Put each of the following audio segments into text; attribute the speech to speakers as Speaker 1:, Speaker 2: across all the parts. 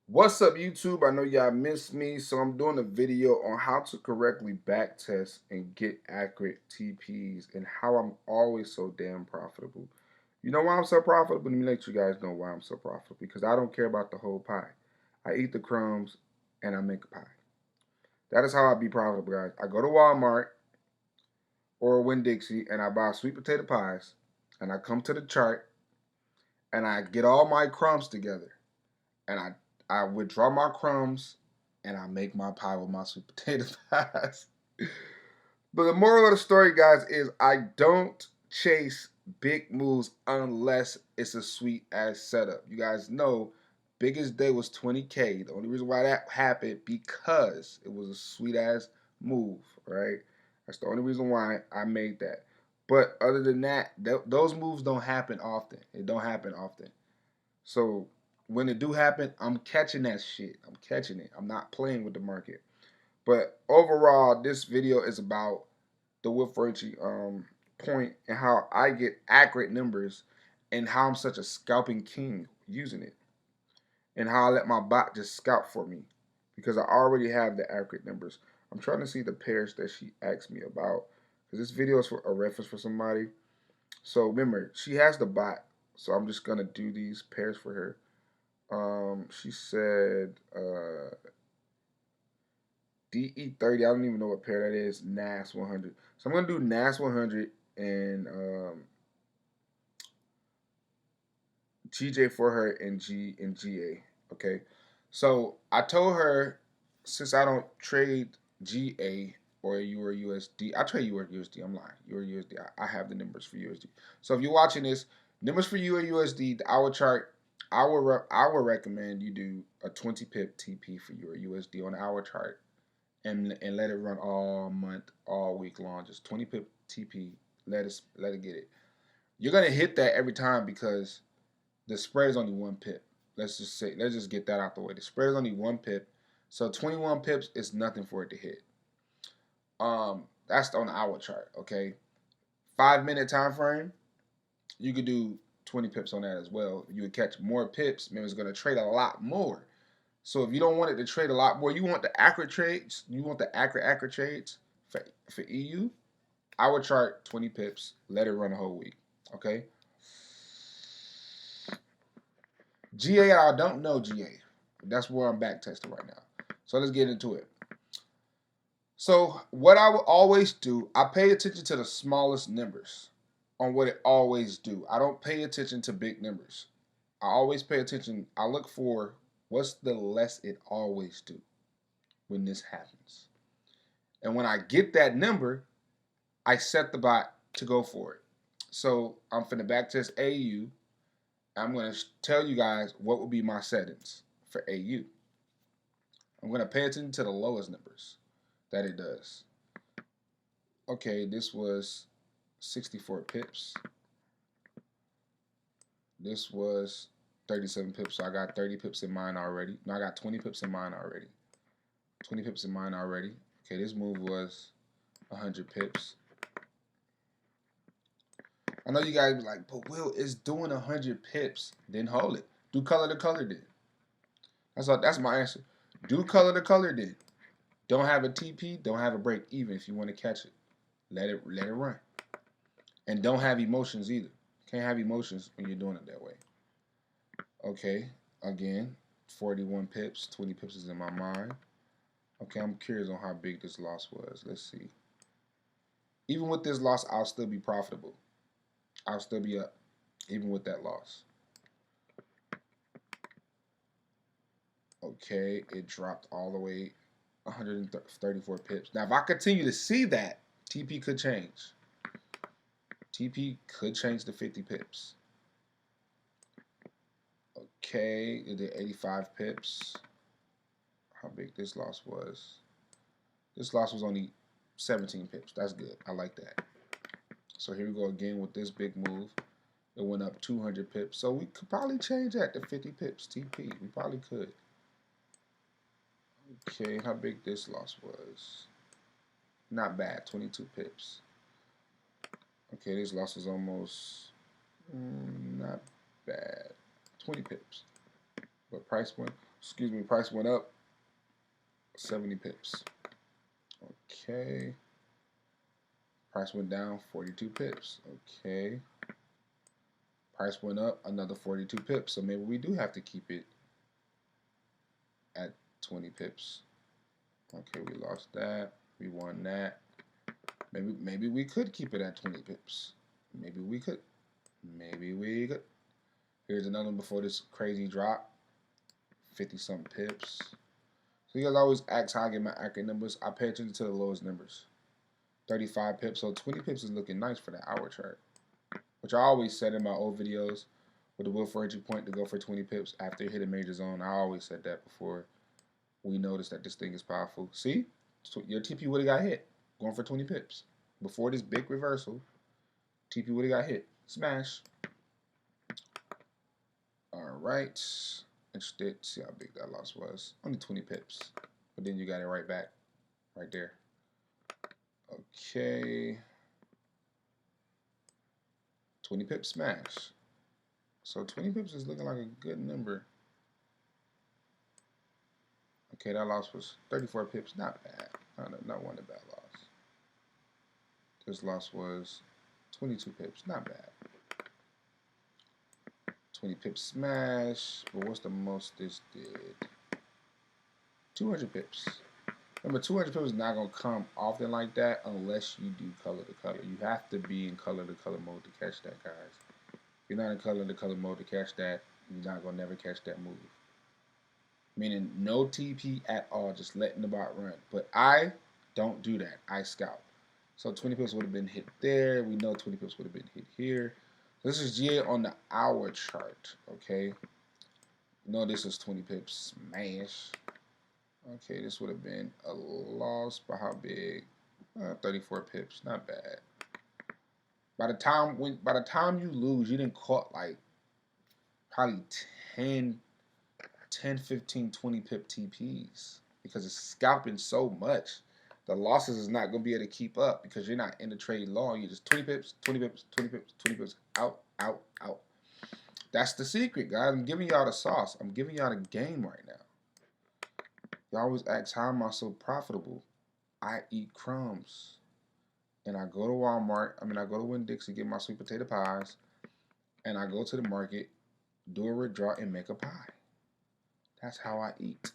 Speaker 1: What's up, YouTube? I know y'all missed me, so I'm doing a video on how to correctly backtest and get accurate TPs and how I'm always so damn profitable. You know why I'm so profitable? Let me let you guys know why I'm so profitable. Because I don't care about the whole pie. I eat the crumbs and I make a pie. That is how I be profitable, guys. I go to Walmart or Winn-Dixie and I buy sweet potato pies and I come to the chart and I get all my crumbs together and I withdraw my crumbs and I make my pie with my sweet potato pies. But the moral of the story, guys, is I don't chase big moves unless it's a sweet ass setup. You guys know biggest day was 20K. The only reason why that happened because it was a sweet ass move, right? That's the only reason why I made that. But other than that, those moves don't happen often. It don't happen often. So when it do happen, I'm catching that shit. I'm catching it. I'm not playing with the market. But overall, this video is about the Wolf-Rayet point and how I get accurate numbers and how I'm such a scalping king using it. And how I let my bot just scalp for me because I already have the accurate numbers. I'm trying to see the pairs that she asked me about because this video is for a reference for somebody. So remember, she has the bot. So I'm just going to do these pairs for her. She said DE30. I don't even know what pair that is. NAS 100. So I'm gonna do NAS 100 and GJ for her and GA. Okay. So I told her since I don't trade GA or USD, I trade USD. I'm lying. USD. I have the numbers for USD. So if you're watching this, numbers for USD, the hour chart. I would recommend you do a 20 pip TP for your USD on the hour chart and let it run all month, all week long. Just 20 pip TP. Let it get it. You're gonna hit that every time because the spread is only 1 pip. Let's just get that out the way. The spread is only 1 pip, so 21 pips is nothing for it to hit. That's on the hour chart. Okay, 5 minute time frame. You could do 20 pips on that as well. You would catch more pips. Man, it's gonna trade a lot more. So if you don't want it to trade a lot more, you want the accurate trades. You want the accurate trades for EU. I would chart 20 pips. Let it run a whole week. Okay. GA, I don't know GA. That's where I'm back testing right now. So let's get into it. So what I will always do, I pay attention to the smallest numbers on what it always do. I don't pay attention to big numbers. I always pay attention. I look for what's the less it always do when this happens. And when I get that number, I set the bot to go for it. So I'm finna backtest AU. I'm gonna tell you guys what will be my settings for AU. I'm gonna pay attention to the lowest numbers that it does. Okay, this was 64 pips. This was 37 pips, so I got 30 pips in mine already. No, I got 20 pips in mine already. 20 pips in mine already. Okay, this move was 100 pips. I know you guys be like, but Will, it's doing 100 pips. Then hold it. Do color to color then. That's my answer. Do color to color then. Don't have a TP, don't have a break even if you want to catch it. Let it run. And don't have emotions either. Can't have emotions when you're doing it that way. Okay, again, 41 pips, 20 pips is in my mind. Okay, I'm curious on how big this loss was. Let's see. Even with this loss, I'll still be profitable. I'll still be up, even with that loss. Okay, it dropped all the way 134 pips. Now, if I continue to see that, TP could change. TP could change to 50 pips. Okay, it did 85 pips. How big this loss was. This loss was only 17 pips. That's good. I like that. So here we go again with this big move. It went up 200 pips. So we could probably change that to 50 pips TP. We probably could. Okay, how big this loss was. Not bad, 22 pips. Okay, this loss was almost not bad. 20 pips. But price went up 70 pips. Okay. Price went down 42 pips. Okay. Price went up another 42 pips. So maybe we do have to keep it at 20 pips. Okay, we lost that. We won that. Maybe we could keep it at 20 pips. Maybe we could. Here's another one before this crazy drop. 50-something pips. So you guys always ask how I get my accurate numbers. I pay attention to the lowest numbers. 35 pips. So 20 pips is looking nice for the hour chart. Which I always said in my old videos with the Wilford entry point to go for 20 pips after you hit a major zone. I always said that before we noticed that this thing is powerful. See? So your TP would have got hit. Going for 20 pips. Before this big reversal, TP would have got hit. Smash. Alright. Interested. See how big that loss was. Only 20 pips. But then you got it right back. Right there. Okay. 20 pips smash. So 20 pips is looking like a good number. Okay, that loss was 34 pips. Not bad. Not one bad loss. This loss was 22 pips. Not bad. 20 pips smash. But what's the most this did? 200 pips. Remember, 200 pips is not going to come often like that unless you do color to color. You have to be in color to color mode to catch that, guys. If you're not in color to color mode to catch that, you're not going to never catch that move. Meaning no TP at all, just letting the bot run. But I don't do that. I scalp. So 20 pips would have been hit there. We know 20 pips would have been hit here. This is GA on the hour chart, okay? You know this is 20 pips smash. Okay, this would have been a loss by how big? 34 pips, not bad. By the time you lose, you didn't caught like probably 10, 15, 20 pip TPs because it's scalping so much. The losses is not going to be able to keep up because you're not in the trade long. You're just 20 pips, 20 pips, 20 pips, 20 pips, out, out, out. That's the secret, guys. I'm giving y'all the sauce. I'm giving y'all the game right now. Y'all always ask, how am I so profitable? I eat crumbs. And I go to Walmart. I go to Winn-Dixie, get my sweet potato pies. And I go to the market, do a withdraw, and make a pie. That's how I eat.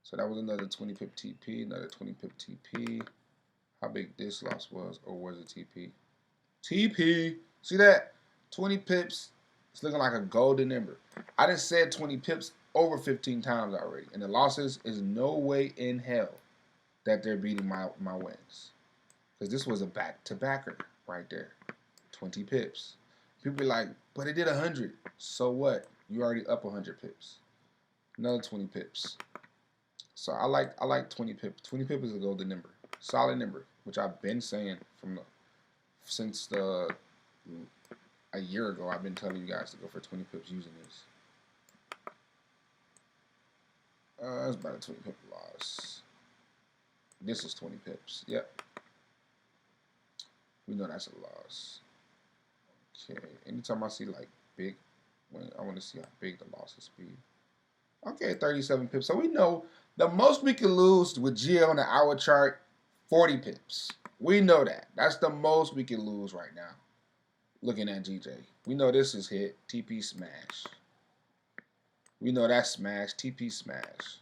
Speaker 1: So that was another 20 pip TP, another 20 pip TP. How big this loss was, or was it TP? TP. See that? 20 pips. It's looking like a golden number. I done said 20 pips over 15 times already. And the losses is no way in hell that they're beating my wins. Because this was a back-to-backer right there. 20 pips. People be like, but it did 100. So what? You already up 100 pips. Another 20 pips. So I like 20 pips. 20 pips is a golden number. Solid number, which I've been saying since a year ago. I've been telling you guys to go for 20 pips using this. That's about a 20 pip loss. This is 20 pips. Yep. We know that's a loss. Okay. Anytime I see like big, I want to see how big the losses be. Okay, 37 pips. So we know the most we can lose with GA on the hour chart, 40 pips. We know that. That's the most we can lose right now. Looking at GJ. We know this is hit. TP smash. We know that's smash. TP smash.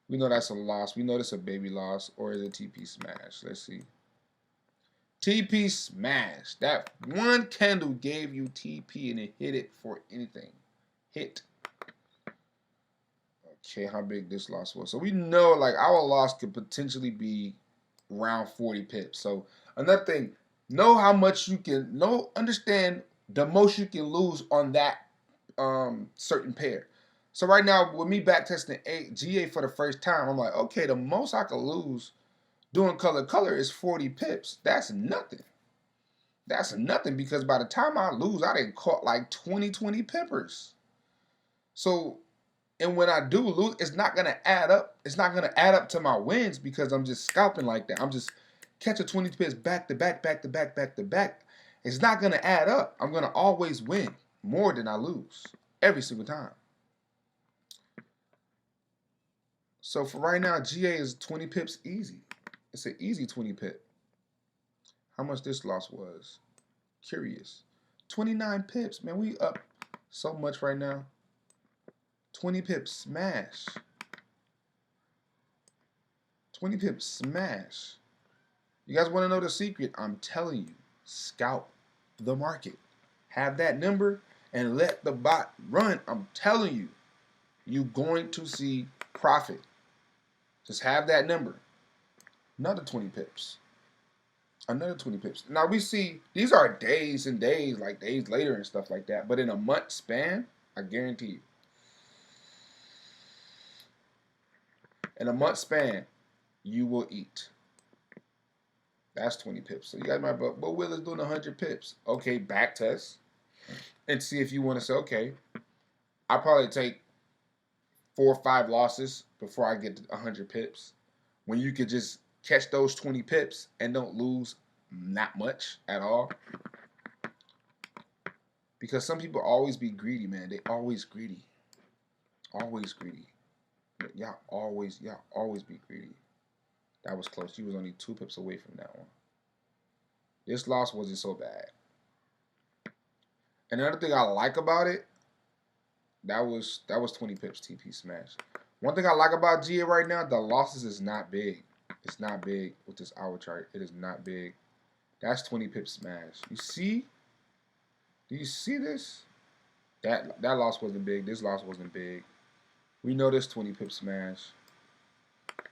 Speaker 1: We know that's a loss. We know that's a baby loss. Or is it TP smash? Let's see. TP smash. That one candle gave you TP and it hit it for anything. Hit. Okay, how big this loss was. So we know like our loss could potentially be around 40 pips. So another thing, know how much you can, understand the most you can lose on that certain pair. So right now with me backtesting GA for the first time, I'm like, okay, the most I could lose doing color is 40 pips. That's nothing. That's nothing because by the time I lose, I done caught like 20 pippers. So, and when I do lose, it's not going to add up. It's not going to add up to my wins because I'm just scalping like that. I'm just catching 20 pips back to back, back to back, back to back. It's not going to add up. I'm going to always win more than I lose every single time. So for right now, GA is 20 pips easy. It's an easy 20 pip. How much this loss was? Curious. 29 pips, man. We up so much right now. 20 pips smash. 20 pips smash. You guys want to know the secret? I'm telling you, scalp the market. Have that number and let the bot run. I'm telling you, you're going to see profit. Just have that number. Another 20 pips. Another 20 pips. Now we see these are days and days, like days later and stuff like that. But in a month span, I guarantee you. In a month span, you will eat. That's 20 pips. So you guys might be, but Will is doing 100 pips. Okay, back test. And see if you want to say, okay, I'll probably take 4 or 5 losses before I get to 100 pips. When you could just catch those 20 pips and don't lose not much at all. Because some people always be greedy, man. They always greedy. Always greedy. Y'all always be greedy. That was close. You was only 2 pips away from that one. This loss wasn't so bad. And another thing I like about it, that was 20 pips TP smash. One thing I like about GA right now, the losses is not big. It's not big with this hour chart. It is not big. That's 20 pips smash. You see? Do you see this? That loss wasn't big. This loss wasn't big. We know this 20 pip smash.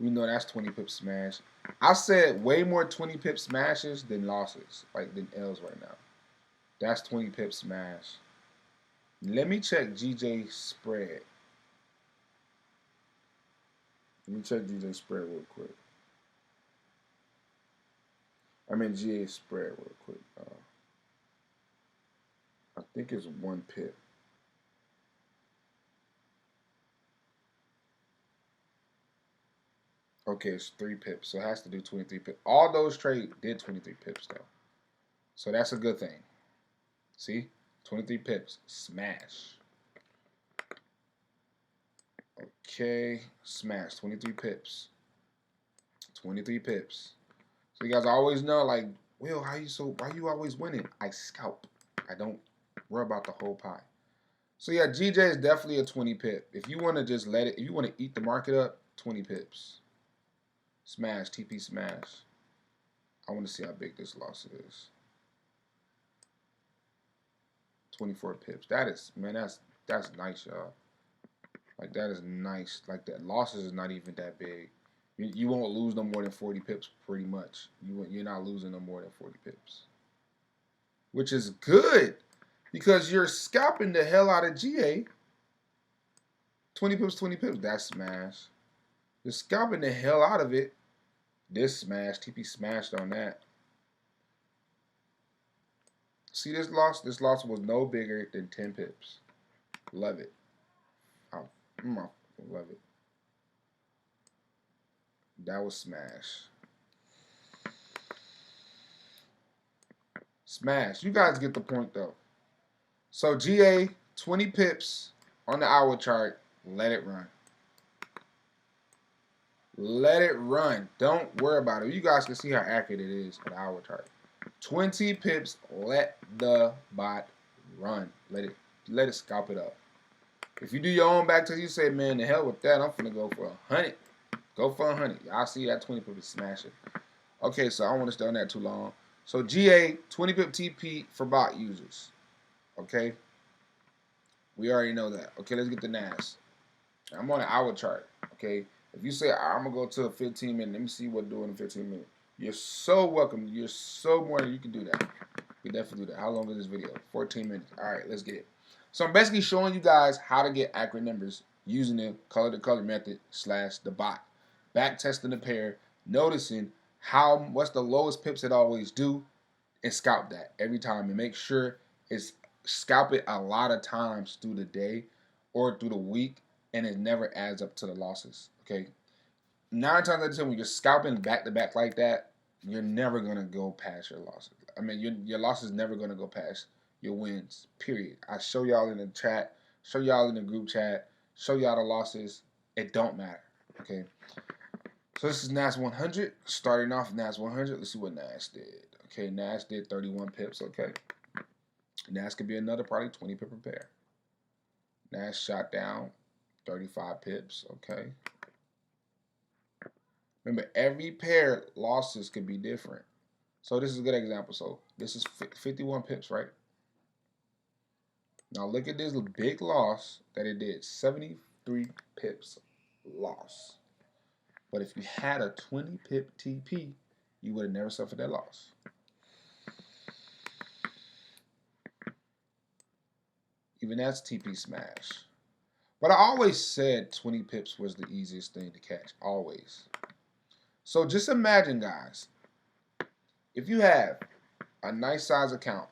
Speaker 1: We know that's 20 pip smash. I said way more 20 pip smashes than losses, like than L's right now. That's 20 pip smash. Let me check GJ spread. Let me check GJ spread real quick. I mean GA spread real quick. I think it's 1 pip. Okay, it's 3 pips, so it has to do 23 pips. All those trades did 23 pips though, so that's a good thing. See, 23 pips, smash. Okay, smash, 23 pips. 23 pips. So you guys always know, like, Will, why you always winning? I scalp. I don't worry about the whole pie. So yeah, GJ is definitely a 20 pip. If you want to just let it, if you want to eat the market up, 20 pips. Smash, TP smash. I want to see how big this loss is. 24 pips. That is, man, that's nice, y'all. Like, that is nice. Like, that losses is not even that big. You won't lose no more than 40 pips, pretty much. You're not losing no more than 40 pips. Which is good, because you're scalping the hell out of GA. 20 pips, 20 pips. That's smash. You're scalping the hell out of it. This smash. TP smashed on that. See this loss? This loss was no bigger than 10 pips. Love it. I love it. That was smash. Smash. You guys get the point though. So GA, 20 pips on the hour chart. Let it run. Let it run. Don't worry about it. You guys can see how accurate it is on the hour chart. 20 pips. Let the bot run. Let it scalp it up. If you do your own back test, you say, man, the hell with that. I'm finna go for 100. Go for 100. Y'all see that 20 pip is smashing. Okay, so I don't want to stay on that too long. So GA, 20 pip TP for bot users. Okay. We already know that. Okay, let's get the NAS. I'm on an hour chart. Okay. If you say, I'm going to go to a 15 minute, let me see what doing in 15 minutes. You're so welcome. You're so more than you can do that. You can definitely do that. How long is this video? 14 minutes. All right, let's get it. So I'm basically showing you guys how to get accurate numbers using the color to color method / the bot. Back testing the pair, noticing what's the lowest pips it always do, and scalp that every time, and make sure it's scalp it a lot of times through the day or through the week, and it never adds up to the losses. Okay, 9 times out of 10 when you're scalping back to back like that, you're never gonna go past your losses. I mean, your losses never gonna go past your wins. Period. I show y'all in the chat, show y'all in the group chat, show y'all the losses. It don't matter. Okay. So this is NAS 100. Starting off NAS 100. Let's see what NAS did. Okay, NAS did 31 pips. Okay. NAS could be another probably 20 pip pair. NAS shot down 35 pips. Okay. Remember, every pair losses could be different. So this is a good example. So this is 51 pips, right? Now look at this big loss that it did. 73 pips loss. But if you had a 20 pip TP, you would have never suffered that loss. Even that's TP smash. But I always said 20 pips was the easiest thing to catch. Always. So just imagine, guys, if you have a nice size account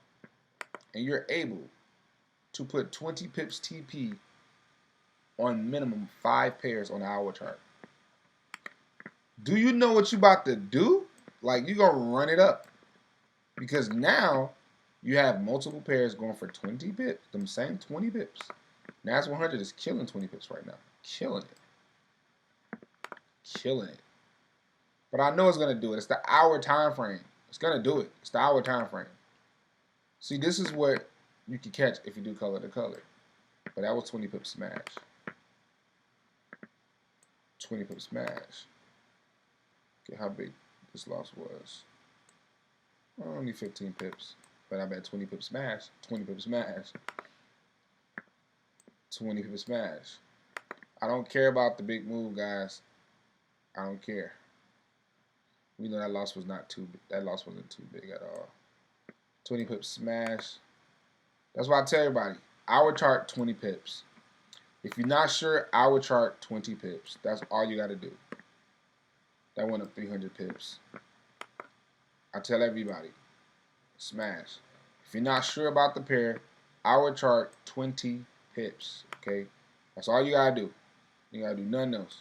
Speaker 1: and you're able to put 20 pips TP on minimum 5 pairs on the hour chart. Do you know what you're about to do? Like, you're going to run it up. Because now you have multiple pairs going for 20 pips. Them same 20 pips. NAS 100 is killing 20 pips right now. Killing it. Killing it. But I know it's going to do it. It's the hour time frame. It's going to do it. It's the hour time frame. See, this is what you can catch if you do color to color. But that was 20 pip smash. 20 pip smash. Okay, how big this loss was. Only 15 pips. But I bet 20 pip smash. 20 pip smash. 20 pip smash. I don't care about the big move, guys. I don't care. We know that loss was not too big. That loss wasn't too big at all. 20 pip smash. That's why I tell everybody. Hour chart 20 pips. If you're not sure, hour chart 20 pips. That's all you got to do. That went up 300 pips. I tell everybody, smash. If you're not sure about the pair, hour chart 20 pips. Okay, that's all you gotta do. You gotta do nothing else.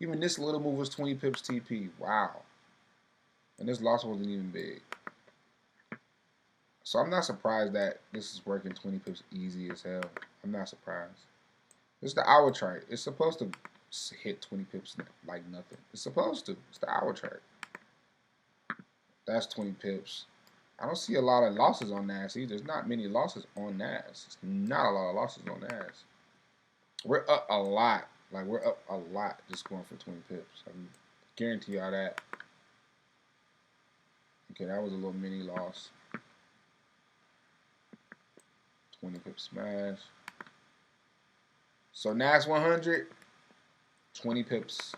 Speaker 1: Even this little move was 20 pips TP. Wow. And this loss wasn't even big. So I'm not surprised that this is working 20 pips easy as hell. I'm not surprised. It's the hour chart. It's supposed to hit 20 pips like nothing. It's supposed to. It's the hour chart. That's 20 pips. I don't see a lot of losses on NAS either. There's not many losses on NAS. It's not a lot of losses on NAS. We're up a lot. Like, we're up a lot just going for 20 pips. I can guarantee y'all that. Okay, that was a little mini loss. 20 pip smash. So NAS 100, 20 pips.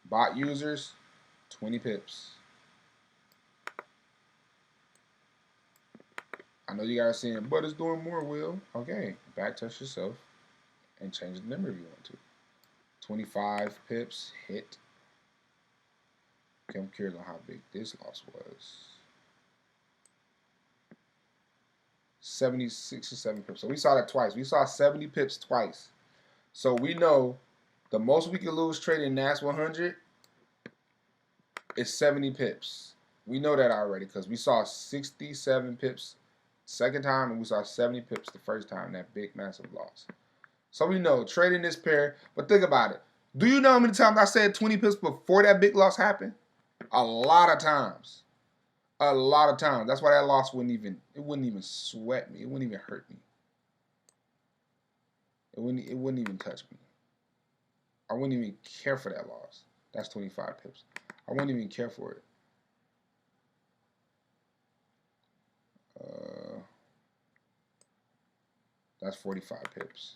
Speaker 1: Bot users, 20 pips. I know you guys are saying, but it's doing more, Will. Okay, backtest yourself and change the number if you want to. 25 pips hit. Okay, I'm curious on how big this loss was. 76 or 7 pips. So we saw that twice. We saw 70 pips twice. So we know the most we can lose trading NAS 100 is 70 pips. We know that already because we saw 67 pips second time and we saw 70 pips the first time, that big massive loss. So we know trading this pair, but think about it. Do you know how many times I said 20 pips before that big loss happened? A lot of times. A lot of times. That's why that loss wouldn't even sweat me. It wouldn't even hurt me. It wouldn't even touch me. I wouldn't even care for that loss. That's 25 pips. I wouldn't even care for it. That's 45 pips.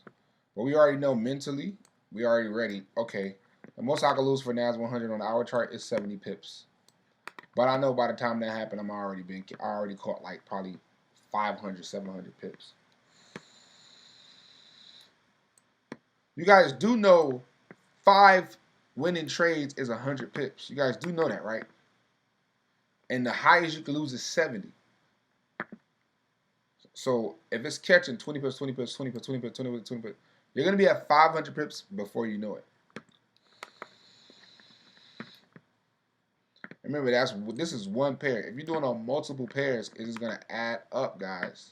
Speaker 1: But we already know mentally, we already ready. Okay, the most I could lose for NAS 100 on the hour chart is 70 pips. But I know by the time that happened, I already caught like probably 500, 700 pips. You guys do know 5 winning trades is 100 pips. You guys do know that, right? And the highest you can lose is 70. So if it's catching 20 pips, 20 pips, 20 pips, 20 pips, 20 pips, 20 pips, you're going to be at 500 pips before you know it. Remember, this is one pair. If you're doing on multiple pairs, it is going to add up, guys.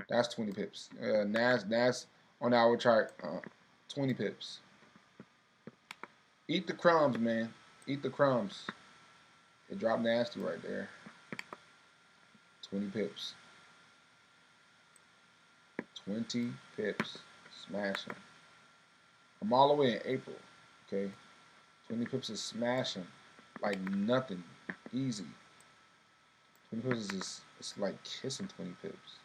Speaker 1: That's 20 pips. NAS on the hour chart, 20 pips. Eat the crumbs, man. Eat the crumbs. It dropped nasty right there. 20 pips. 20 pips. Smashing. I'm all the way in April. Okay. 20 pips is smashing. Like nothing. Easy. 20 pips is just, it's like kissing 20 pips.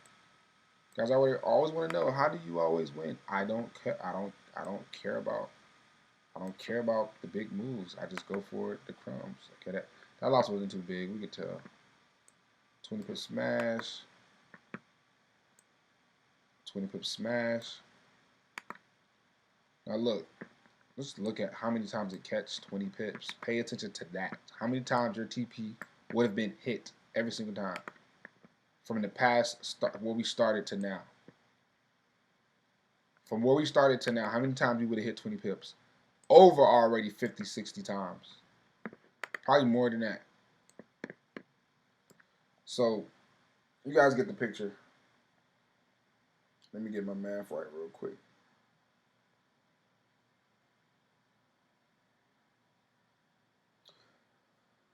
Speaker 1: Guys, I always want to know, how do you always win? I don't care. I don't care about the big moves. I just go for the crumbs. Okay, that loss wasn't too big. We could tell. 20 pip smash. 20 pip smash. Now look. Let's look at how many times it catch 20 pips. Pay attention to that. How many times your TP would have been hit every single time from the past where we started to now. From where we started to now, how many times you would have hit 20 pips? Over already 50, 60 times. Probably more than that. So, you guys get the picture. Let me get my math right real quick.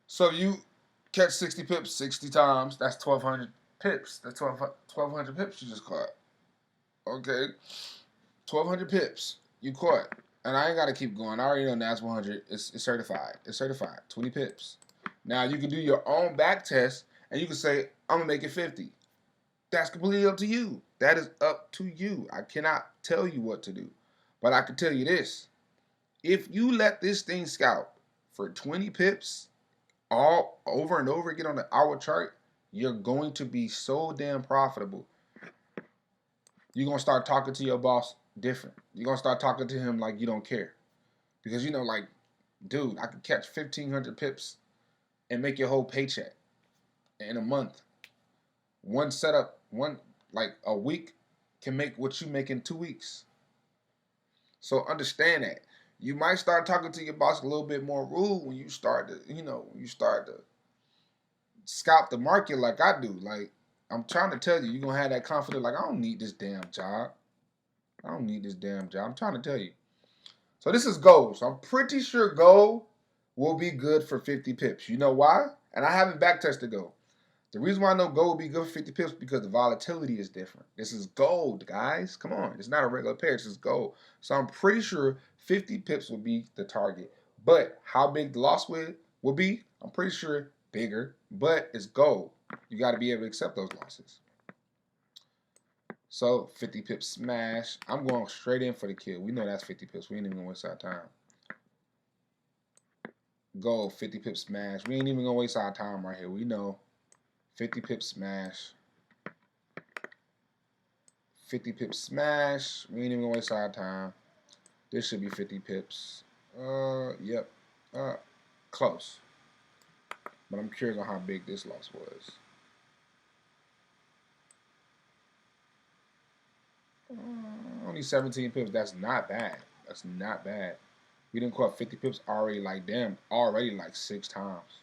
Speaker 1: So you catch 60 pips 60 times. That's 1,200 pips. That's 1,200 pips you just caught. Okay. 1,200 pips you caught. And I ain't got to keep going. I already know that's 100. It's certified. It's certified. 20 pips. Now you can do your own back test and you can say, I'm going to make it 50. That's completely up to you. That is up to you. I cannot tell you what to do. But I can tell you this. If you let this thing scalp for 20 pips all over and over again on the hour chart, you're going to be so damn profitable. You're going to start talking to your boss different. You're going to start talking to him like you don't care. Because, you know, like, dude, I could catch 1,500 pips and make your whole paycheck in a month. One setup, like a week can make what you make in 2 weeks. So understand that. You might start talking to your boss a little bit more rude when you start to, scalp the market like I do. Like, I'm trying to tell you, you're going to have that confidence like, I don't need this damn job. I don't need this damn job. I'm trying to tell you. So this is gold. So I'm pretty sure gold will be good for 50 pips. You know why? And I haven't backtested gold. The reason why I know gold will be good for 50 pips is because the volatility is different. This is gold, guys. Come on. It's not a regular pair. This is gold. So I'm pretty sure 50 pips will be the target. But how big the loss will be, I'm pretty sure bigger. But it's gold. You got to be able to accept those losses. So 50 pips smash. I'm going straight in for the kill. We know that's 50 pips. We ain't even going to waste our time. Gold, 50 pips smash. We ain't even going to waste our time right here. We know 50 pips smash. 50 pips smash. We ain't even gonna waste our time. This should be 50 pips. Yep. Close. But I'm curious on how big this loss was. Only 17 pips. That's not bad. That's not bad. We didn't caught 50 pips already like damn. Already like 6 times.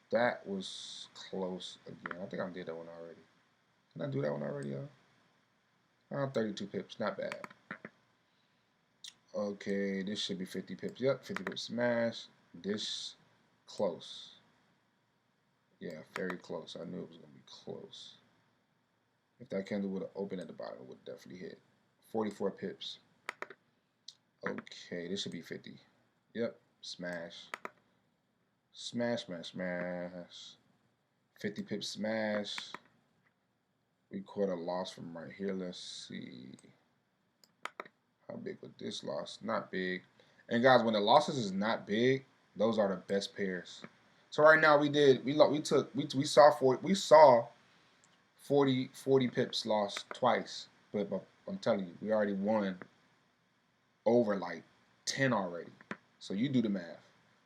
Speaker 1: That was close again. I think I did that one already. Can I do that one already, y'all? 32 pips. Not bad. Okay, this should be 50 pips. Yep, 50 pips smash. This close. Yeah, very close. I knew it was going to be close. If that candle would have opened at the bottom, it would definitely hit. 44 pips. Okay, this should be 50. Yep, smash. Smash, smash, smash. 50 pips smash. We caught a loss from right here. Let's see. How big was this loss? Not big. And guys, when the losses is not big, those are the best pairs. So right now we saw 40 pips lost twice. But I'm telling you, we already won over like 10 already. So you do the math.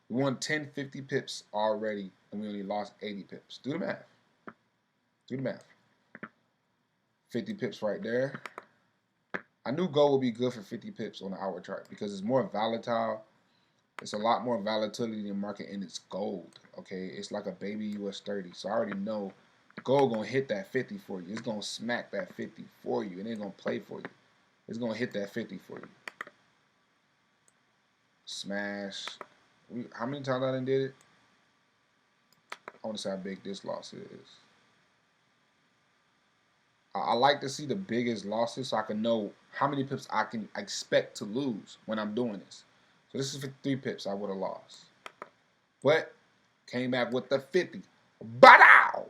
Speaker 1: We won 10, 50 pips already, and we only lost 80 pips. Do the math. Do the math. 50 pips right there. I knew gold would be good for 50 pips on the hour chart because it's more volatile. It's a lot more volatility in the market, and it's gold. Okay, it's like a baby US 30. So I already know gold gonna hit that 50 for you. It's gonna smack that 50 for you, and it's gonna play for you. it's going to hit that 50 for you. Smash. How many times I done did it? I want to see how big this loss is. I like to see the biggest losses so I can know how many pips I can expect to lose when I'm doing this. So this is 53 pips I would have lost. But came back with the 50. Ba-dow!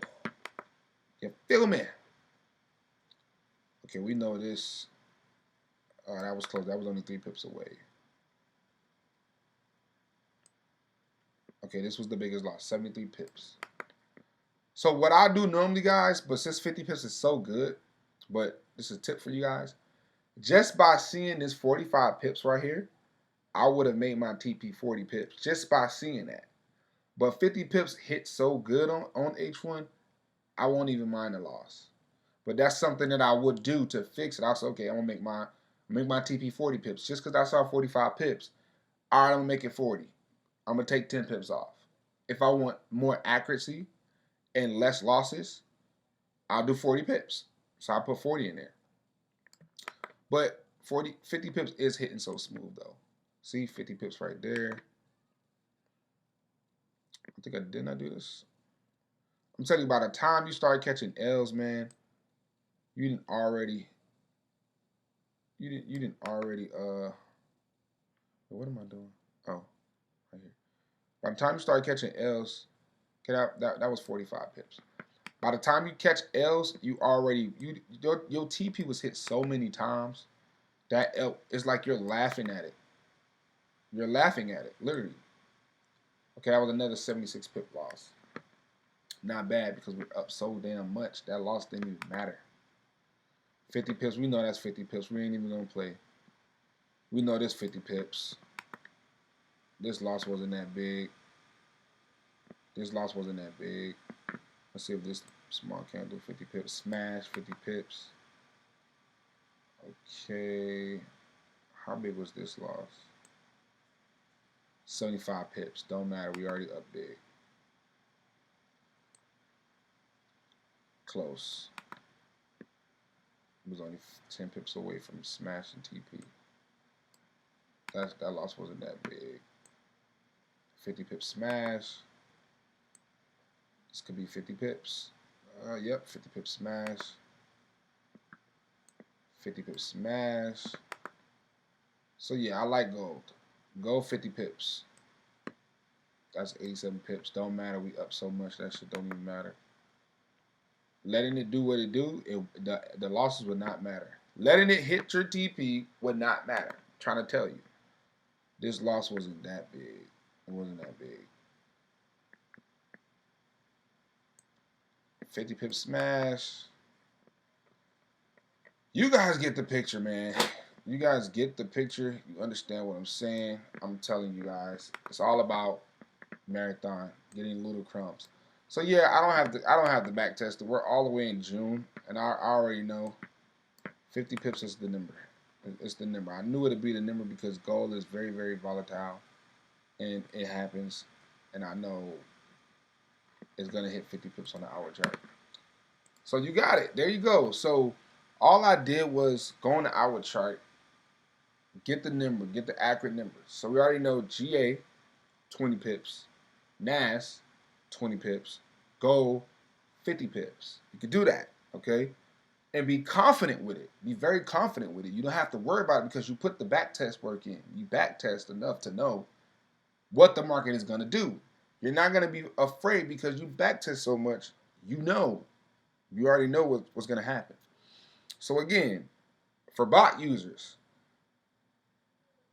Speaker 1: You feel me? Okay, we know this. That was close. That was only 3 pips away. Okay, this was the biggest loss. 73 pips. So what I do normally, guys, but since 50 pips is so good, but this is a tip for you guys. Just by seeing this 45 pips right here, I would have made my TP 40 pips just by seeing that. But 50 pips hit so good on H1, I won't even mind the loss. But that's something that I would do to fix it. I said, okay, I'm gonna make my TP 40 pips. Just because I saw 45 pips, all right, I'm gonna make it 40. I'm gonna take 10 pips off. If I want more accuracy and less losses, I'll do 40 pips. So I put 40 in there. But 50 pips is hitting so smooth though. See, 50 pips right there. I think didn't I do this? I'm telling you, by the time you start catching L's, man, you didn't already what am I doing? Oh, right here. By the time you start catching L's, that was 45 pips. By the time you catch L's, your TP was hit so many times that it's like you're laughing at it. You're laughing at it, literally. Okay, that was another 76 pip loss. Not bad because we're up so damn much. That loss didn't even matter. 50 pips, we know that's 50 pips. We ain't even gonna play. We know this 50 pips. This loss wasn't that big. This loss wasn't that big. Let's see if this small candle 50 pips. Smash 50 pips. Okay. How big was this loss? 75 pips. Don't matter. We already up big. Close. It was only 10 pips away from smashing TP. That loss wasn't that big. 50 pips smash. This could be 50 pips. Yep, 50 pips smash. 50 pips smash. So yeah, I like gold. Gold 50 pips. That's 87 pips. Don't matter. We up so much that shit don't even matter. Letting it do what it do, the losses would not matter. Letting it hit your TP would not matter. I'm trying to tell you. This loss wasn't that big. It wasn't that big. 50 pip smash. You guys get the picture, man. You guys get the picture. You understand what I'm saying. I'm telling you guys. It's all about marathon, getting little crumbs. So yeah, I don't have the back test. We're all the way in June, and I already know 50 pips is the number. It's the number. I knew it'd be the number because gold is very, very volatile, and it happens. And I know it's gonna hit 50 pips on the hour chart. So you got it. There you go. So all I did was go on the hour chart, get the number, get the accurate numbers. So we already know GA 20 pips, NAS 20 pips, gold 50 pips. You can do that, okay? And be confident with it. Be very confident with it. You don't have to worry about it because you put the back test work in. You back test enough to know what the market is going to do. You're not going to be afraid because you back test so much. You already know what's going to happen. So again, for bot users,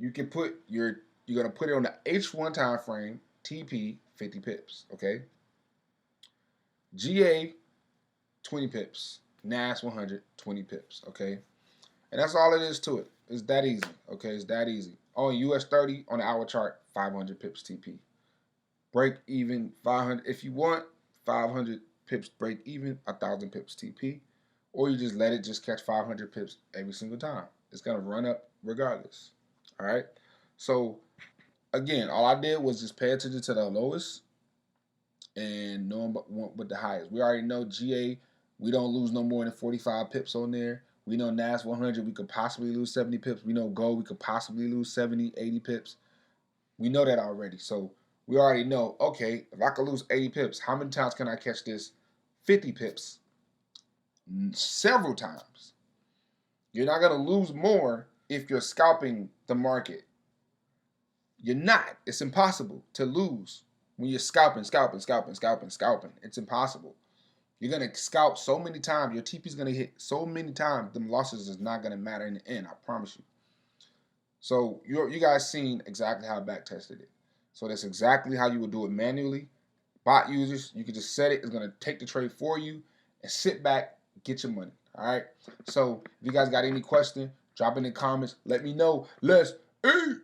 Speaker 1: you can you're going to put it on the H1 time frame, TP 50 pips, okay? GA 20 pips. NAS 100, 20 pips, okay? And that's all it is to it. It's that easy, okay? It's that easy. On US 30, on the hour chart, 500 pips TP. Break even 500. If you want 500 pips break even, 1,000 pips TP. Or you just let it just catch 500 pips every single time. It's going to run up regardless, all right? So, again, all I did was just pay attention to the lowest and knowing what the highest. We already know GA, we don't lose no more than 45 pips on there. We know NAS 100, we could possibly lose 70 pips. We know gold, we could possibly lose 70, 80 pips. We know that already. So we already know, okay, if I could lose 80 pips, how many times can I catch this 50 pips? Several times. You're not going to lose more if you're scalping the market. You're not. It's impossible to lose when you're scalping. It's impossible. You're going to scalp so many times. Your TP is going to hit so many times. Them losses is not going to matter in the end. I promise you. So you guys seen exactly how I back tested it. So that's exactly how you would do it manually. Bot users, you can just set it. It's going to take the trade for you and sit back, get your money. All right. So if you guys got any question, drop it in the comments. Let me know. Let's eat.